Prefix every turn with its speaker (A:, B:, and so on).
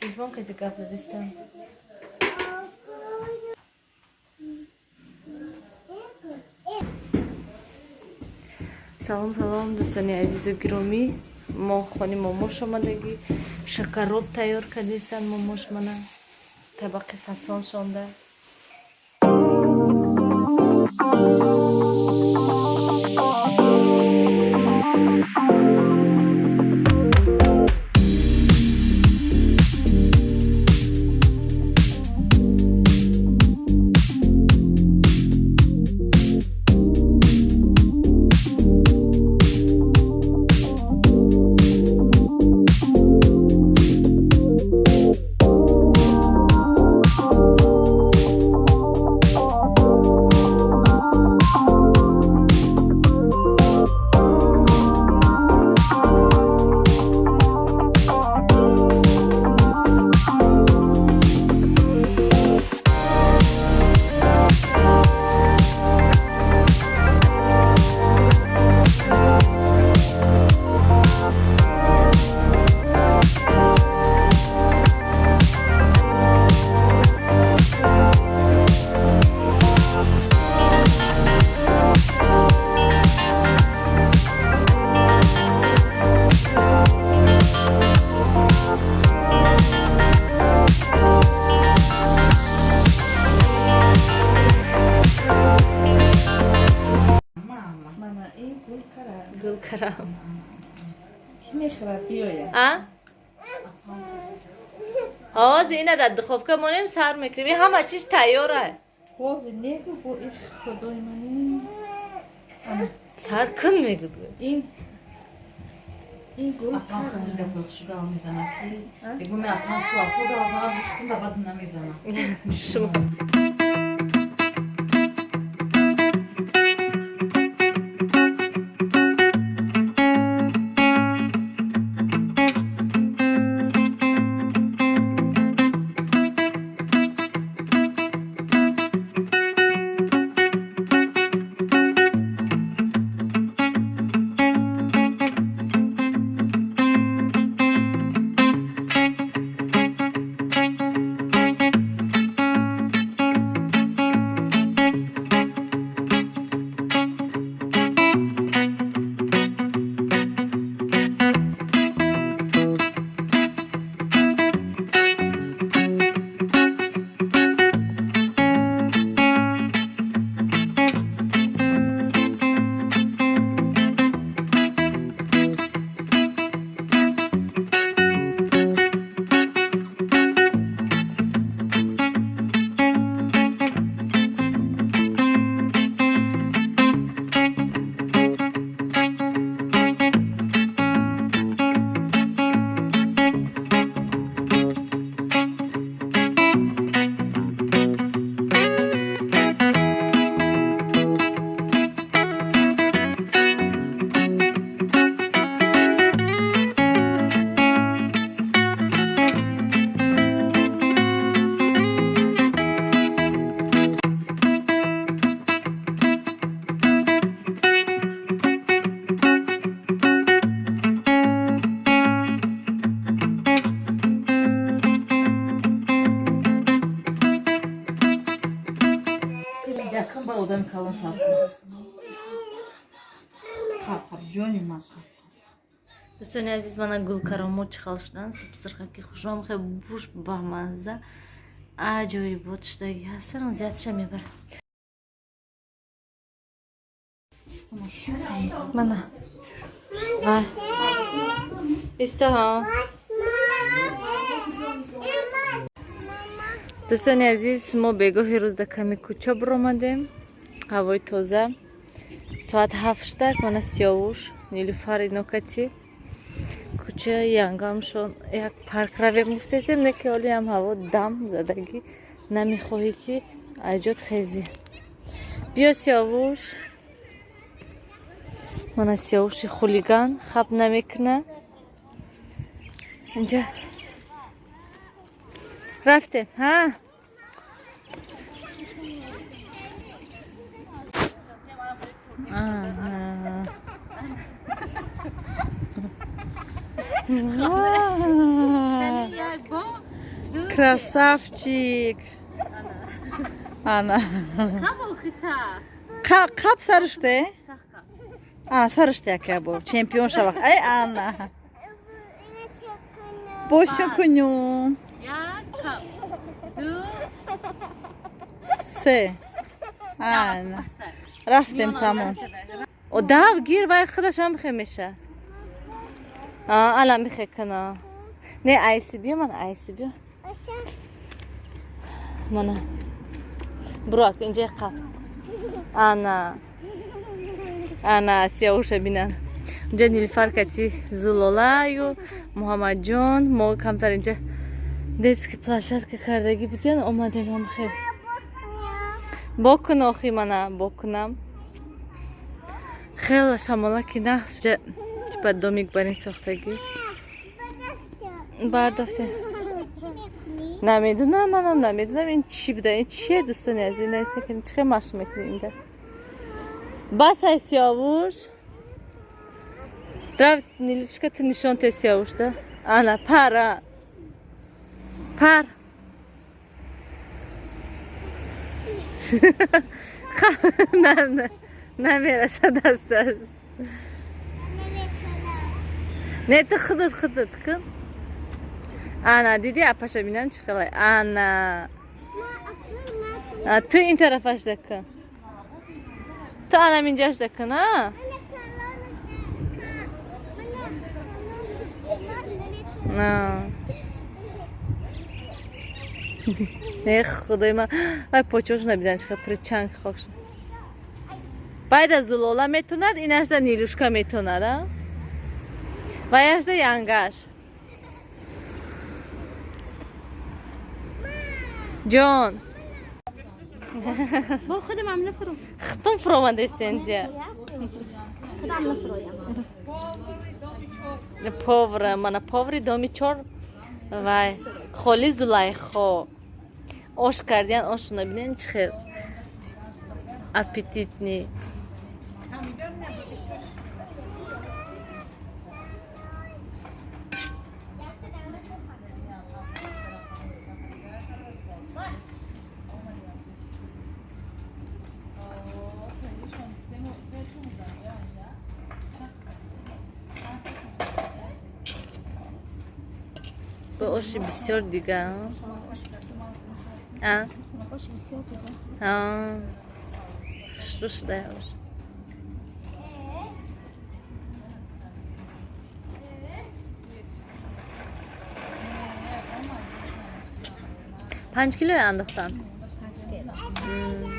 A: телефон кази гап задистам. салом салом дӯстони азизу гироми. мо хони момош омадагӣ шакароб тайёр кардистанд. момош мана табақи фасон шонда. Гулкарам.
B: Ки мехӯрад биёя?
A: ҳозир ина дар духовка монем сар мекунем. Ин ҳама чиз тайёра.
B: Ҳозир негӯ бо ин худои ман.
A: Сар кун мегӯ.
B: Ин
C: апан хиҷ гапои хушгав мезанад ки бигӯ ме апан суато давазана бушкун давад намезанад.
A: Шумо
C: Якын ба одам калон саф. Хап ҷони ман.
A: дӯстони азиз мана гулкаромот чихал шудан. сипсирхаки хушром хе буш бамазза. аҷоибот шудаги ҳастан. зиятша мебарам. мана вай истаҳо дӯстони азиз мо бегоҳи рӯз да ками кӯча биромадем. ҳавои тоза. соат 7 мана Сиёвуш Нилуфари нокати кӯча янгамшон як парк равем гуфтесем неки ҳоли ҳам ҳаво дам задагӣ намехоҳӣ ки аҷод хези. биё Сиёвуш. мана Сиёвуши хулиган хаб намекуна. инҷа рафтем. ҳа
D: Красавчик. Ана. Қап сарыште? Сарыште яке бу. Чемпион шавах. Ай Ана. Бошо куню. سه آن رفتیم تمام
A: و داو گیر وای خودش هم بخیر میشه الان بخیر کنه نه ایسی بیا من ایسی بیا من براک اینجا قاب انا سیاوش بینن اینجا نیلوفر کتی زلولایو محمد جان ما کمتر اینجا детский площадка кардагӣ будиан омадем ҳам хел бокун охи мана бокунам хела шамолаки нахс типа домик барин сохтагӣ бардофте намедунам манам намедунам ин чӣ буда ин чие дӯстони азиз наистакин чӣ хел машқ мекунӣ инда бас ай сиёвуш дравс нилушка ту нишон те сиёвуш да ана пара Пар. نمیرسه دستش نه تو خودت کن انا دیدی اپاشه بینن چی خلای انا تو این طرفش دکن تو انم اینجاش دکن نه خدای من ای پاچوش نبیدن چقدر پرچنگ خاکش باید از زلولا میتوند اینش دا نیلوشکا میتوند و اینش دا ینگش جان
E: با خودم هم نفرم
A: خودم فرومنده سنجه
E: خودم نفرویم
A: پاور من پاوری دومی چور وای خالی زلیخا آش کردین آش نبینین چه خیلی اپیتیتنی با آش بسیار دیگه
E: آش بسیار دیگه
A: شروع شده آش 5 کیلو انداختن
E: 5 کیلو